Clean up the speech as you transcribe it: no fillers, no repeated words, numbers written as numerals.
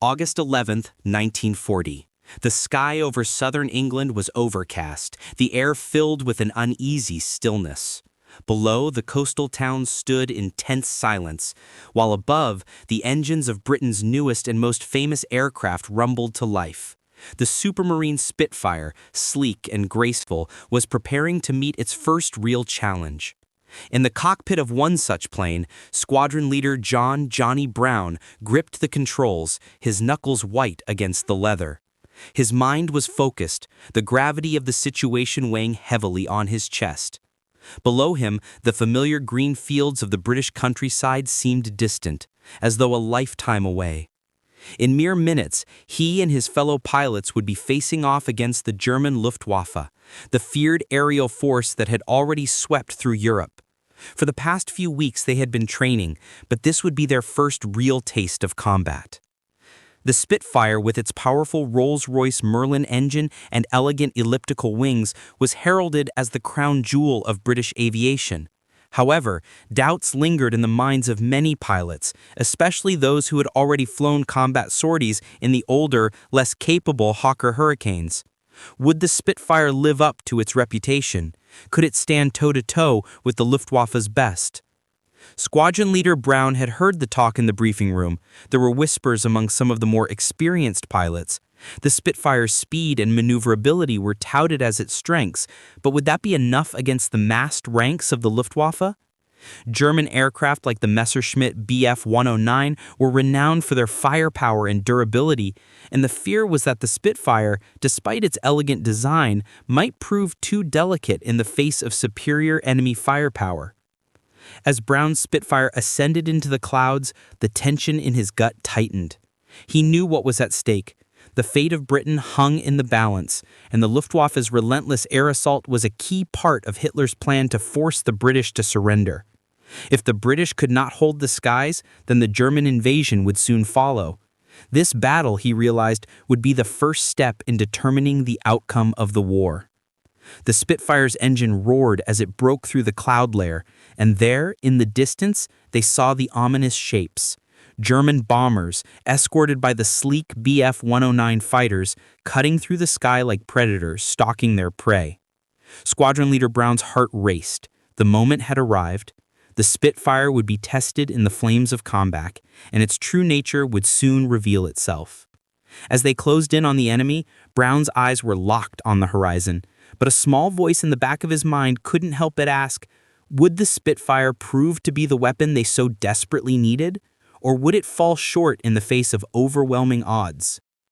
August 11, 1940. The sky over southern England was overcast, the air filled with an uneasy stillness. Below, the coastal towns stood in tense silence, while above, the engines of Britain's newest and most famous aircraft rumbled to life. The supermarine Spitfire, sleek and graceful, was preparing to meet its first real challenge. In the cockpit of one such plane, squadron leader Johnny Brown gripped the controls, his knuckles white against the leather. His mind was focused, the gravity of the situation weighing heavily on his chest. Below him, the familiar green fields of the British countryside seemed distant, as though a lifetime away. In mere minutes, he and his fellow pilots would be facing off against the German Luftwaffe, the feared aerial force that had already swept through Europe. For the past few weeks they had been training, but this would be their first real taste of combat. The Spitfire, with its powerful Rolls-Royce Merlin engine and elegant elliptical wings, was heralded as the crown jewel of British aviation. However, doubts lingered in the minds of many pilots, especially those who had already flown combat sorties in the older, less capable Hawker Hurricanes. Would the Spitfire live up to its reputation? Could it stand toe-to-toe with the Luftwaffe's best? Squadron leader Brown had heard the talk in the briefing room. There were whispers among some of the more experienced pilots. The Spitfire's speed and maneuverability were touted as its strengths, but would that be enough against the massed ranks of the Luftwaffe? German aircraft like the Messerschmitt Bf 109 were renowned for their firepower and durability, and the fear was that the Spitfire, despite its elegant design, might prove too delicate in the face of superior enemy firepower. As Brown's Spitfire ascended into the clouds, the tension in his gut tightened. He knew what was at stake. The fate of Britain hung in the balance, and the Luftwaffe's relentless air assault was a key part of Hitler's plan to force the British to surrender. If the British could not hold the skies, then the German invasion would soon follow. This battle, he realized, would be the first step in determining the outcome of the war. The Spitfire's engine roared as it broke through the cloud layer, and there, in the distance, they saw the ominous shapes. German bombers, escorted by the sleek Bf 109 fighters, cutting through the sky like predators stalking their prey. Squadron leader Brown's heart raced. The moment had arrived. The Spitfire would be tested in the flames of combat, and its true nature would soon reveal itself. As they closed in on the enemy, Brown's eyes were locked on the horizon, but a small voice in the back of his mind couldn't help but ask, would the Spitfire prove to be the weapon they so desperately needed? Or would it fall short in the face of overwhelming odds?